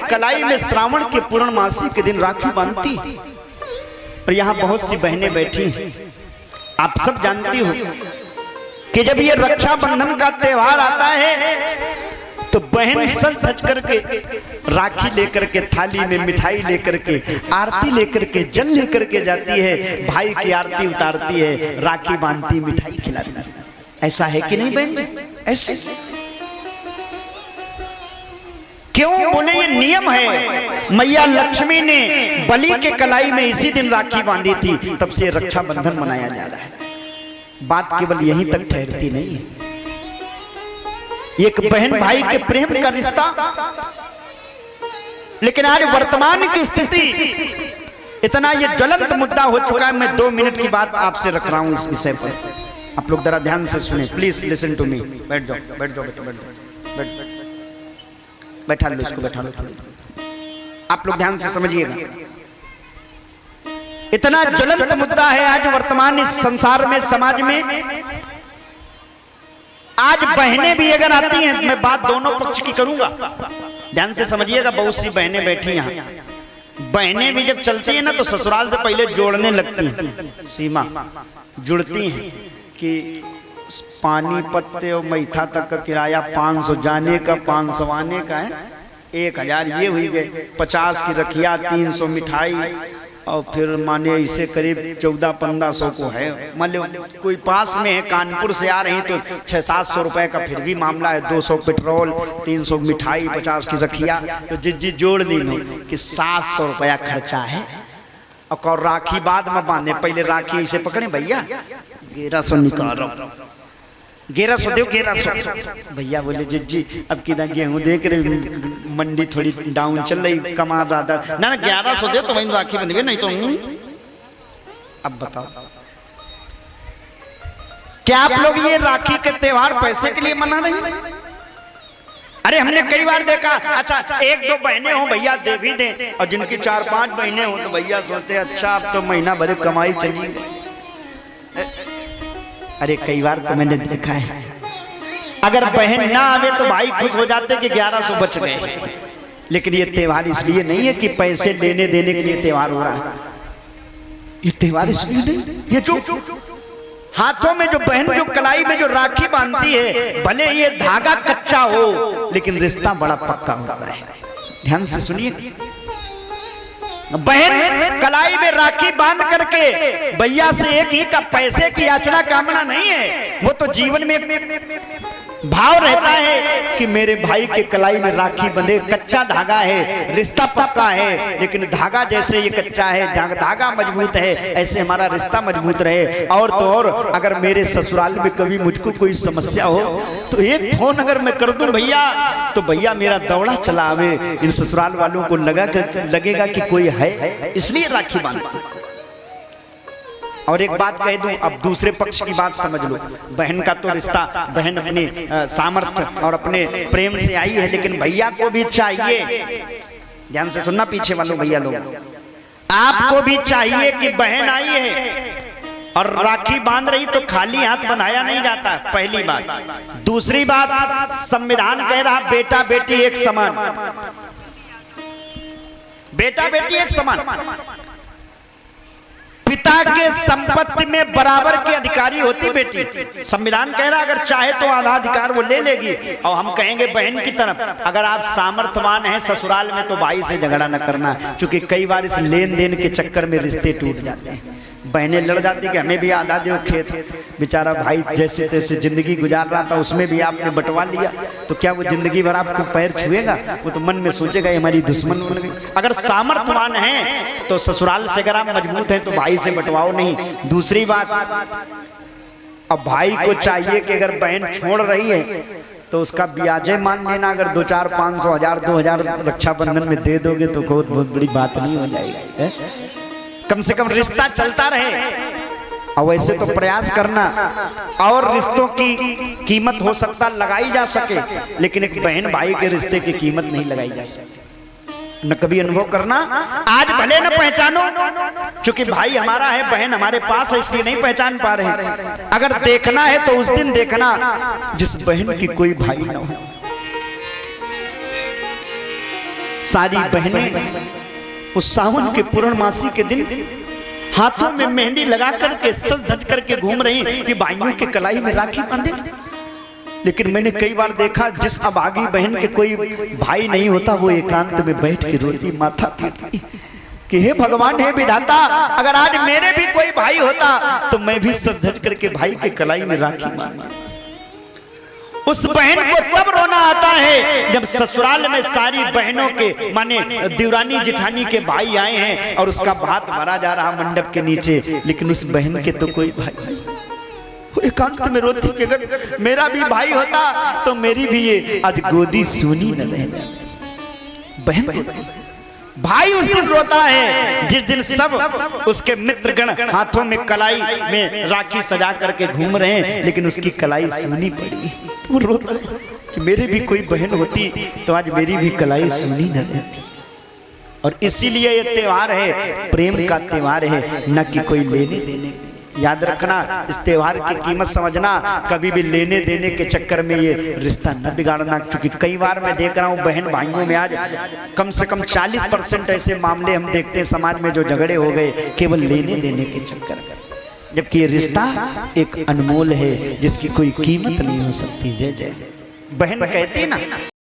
कलाई में श्रावण के पूर्णमासी के दिन राखी बांधती। और यहाँ बहुत सी बहनें बैठी, आप सब जानती हो कि जब ये रक्षाबंधन का त्योहार आता है तो बहन सज धज करके राखी लेकर के, थाली में मिठाई लेकर के, आरती लेकर के, जल लेकर के जाती है, भाई की आरती उतारती है, राखी बांधती, मिठाई खिलाती है। ऐसा है कि नहीं बहन जी? ऐसे क्यों? बोले ये नियम है। मैया लक्ष्मी ने बलि के कलाई में इसी दिन राखी बांधी थी, तब से रक्षाबंधन मनाया जा रहा है। बात केवल यहीं तक ठहरती नहीं है। एक बहन भाई के प्रेम का रिश्ता, लेकिन आज वर्तमान की स्थिति इतना ये ज्वलंत मुद्दा हो चुका है। मैं 2 मिनट की बात आपसे रख रहा हूं इस विषय पर, आप लोग जरा ध्यान से सुने, प्लीज लिसन टू मी। बैठ जाओ, बैठ जाओ, बैठ जाओ, बैठा लो इसको, बैठा लो थोड़ी। आप लोग ध्यान से समझिएगा, इतना ज्वलंत मुद्दा है आज वर्तमान इस संसार में, समाज में। आज बहनें भी अगर आती हैं, मैं बात दोनों पक्ष की करूंगा, ध्यान से समझिएगा। बहुत सी बहनें बैठी यहाँ, बहनें भी जब चलती हैं ना तो ससुराल से पहले जोड़ने लगती हैं, सीमा जुड़ती हैं कि पानीपत और मैथा तक का किराया 500 जाने का, 500 आने का है, 1000 ये हुई गए, 50 की रखिया, 300 मिठाई, और फिर माने इसे करीब 1400-1500 को है। मान लो कोई पास में है, कानपुर से आ रही तो 600-700 रुपए का फिर भी मामला है, 200 पेट्रोल, 300 मिठाई, 50 की रखिया, तो जिज्जी जोड़ दी नो कि 700 रुपया खर्चा है। और राखी बाद में बांधे, पहले राखी इसे पकड़े भैया, 1100 निकालो, 1100 दो, 1100। भैया बोले जिज्जी अब किधर गेहूं देख रहे, मंडी थोड़ी डाउन चल रही, कमा रहा था ना, 1100 दे तो वही राखी बंधी, नहीं तो अब बताओ क्या आप लोग ये राखी के त्योहार पैसे के लिए मना रही? अरे हमने कई बार देखा, अच्छा 1-2 बहनें हो भैया दे भी दें, और जिनकी 4-5 बहनें हो तो भैया सोचते अच्छा अब तो महीना भर कमाई चली। अरे कई बार तो मैंने देखा है, अगर बहन ना आवे तो भाई खुश हो जाते कि 1100 बच गए। लेकिन ये त्योहार इसलिए नहीं है कि पैसे लेने देने के लिए त्योहार हो रहा है, ये त्योहार इसलिए नहीं, ये जो हाथों में जो बहन जो कलाई में जो राखी बांधती है, भले ये धागा कच्चा हो लेकिन रिश्ता बड़ा पक्का होता है। ध्यान से सुनिए, बहन कलाई में राखी बांध करके भैया से एक ही का पैसे की याचना कामना नहीं है, वो तो जीवन में भाव रहता है कि मेरे भाई के कलाई में राखी बंधे, कच्चा धागा है, रिश्ता पक्का है, लेकिन धागा जैसे ये कच्चा है, धागा मजबूत है, ऐसे हमारा रिश्ता मजबूत रहे। और तो और अगर मेरे ससुराल में कभी मुझको कोई समस्या हो तो एक फोन अगर मैं कर दूं भैया, तो भैया मेरा दौड़ा चला आवे, इन ससुराल वालों को लगेगा कि कोई है, इसलिए राखी बांधता। और एक बात कह दूं, अब दूसरे पक्ष की बात समझ लो। बहन का तो रिश्ता, बहन अपने सामर्थ्य और अपने प्रेम से आई है, लेकिन भैया को भी चाहिए, ध्यान से सुनना पीछे वालों भैया लोग, आपको भी चाहिए कि बहन आई है और राखी बांध रही तो खाली हाथ बंधाया नहीं जाता, पहली बात। दूसरी बात, संविधान कह रहा बेटा बेटी एक समान, बेटा बेटी एक समान, पिता के संपत्ति में बराबर के अधिकारी होती बेटी। संविधान कह रहा अगर चाहे तो आधा अधिकार वो ले लेगी। और हम कहेंगे बहन की तरफ, अगर आप सामर्थ्यवान हैं ससुराल में तो भाई से झगड़ा न करना, क्योंकि कई बार इस लेन देन के चक्कर में रिश्ते टूट जाते हैं। बहनें लड़ जाती कि हमें भी आधा दो खेत, बेचारा भाई जैसे तैसे जिंदगी गुजार रहा था, उसमें भी आपने बंटवा लिया, तो क्या वो जिंदगी भर आपको पैर छुएगा? वो तो मन में सोचेगा ये हमारी दुश्मन बन गई। अगर सामर्थ्यवान हैं तो ससुराल से, अगर आप मजबूत हैं तो भाई से बंटवाओ नहीं। दूसरी बात, अब भाई को चाहिए कि अगर बहन छोड़ रही है तो उसका ब्याजे मान लेना, अगर 2-4, 500, 1000, 2000 रक्षाबंधन में दे दोगे तो बहुत बड़ी बात नहीं हो जाएगी, कम से कम रिश्ता चलता रहे। और वैसे तो प्रयास करना, और रिश्तों की कीमत हो सकता लगाई जा सके, लेकिन एक बहन भाई के रिश्ते की कीमत नहीं लगाई जा सकती। न कभी अनुभव करना, आज भले न पहचानो, क्योंकि भाई हमारा है, बहन हमारे पास है, इसलिए नहीं पहचान पा रहे। अगर देखना है तो उस दिन देखना जिस बहन की कोई भाई न हो। सारी बहनें उस सावन के पूर्णमासी के दिन हाथों में मेहंदी लगा करके सज धज करके घूम रही कि भाइयों के कलाई में राखी बांधे। लेकिन मैंने कई बार देखा जिस अभागी बहन के कोई भाई नहीं होता वो एकांत में बैठ के रोती, माथा पीटती कि हे भगवान, हे विधाता, अगर आज मेरे भी कोई भाई होता तो मैं भी सज धज करके भाई के कलाई में राखी बांधता। उस बहन को तब रोना आता है जब ससुराल में सारी बहनों के माने देवरानी जेठानी के भाई आए हैं और उसका भात भरा जा रहा मंडप के नीचे, लेकिन उस बहन के तो कोई भाई। वो एकांत में रोती कि अगर मेरा भी भाई होता तो मेरी भी ये आज गोदी सुनी न रह जाती। बहन भाई उस दिन रोता है जिस दिन सब उसके मित्रगण हाथों में कलाई में राखी सजा करके घूम रहे हैं, लेकिन उसकी कलाई सुनी पड़ी। वो रोता है कि मेरी भी कोई बहन होती तो आज मेरी भी कलाई सुनी न रहती। और इसीलिए ये त्योहार है, प्रेम का त्योहार है, न कि कोई लेने देने। याद रखना, इस त्योहार की कीमत समझना, कभी भी लेने देने के चक्कर में ये रिश्ता न बिगाड़ना। क्योंकि कई बार मैं देख रहा हूँ बहन भाइयों में आज कम से कम 40% ऐसे मामले हम देखते हैं समाज में जो झगड़े हो गए केवल लेने देने के चक्कर में, जबकि ये रिश्ता एक अनमोल है जिसकी कोई कीमत नहीं हो सकती। जय जय। बहन कहती ना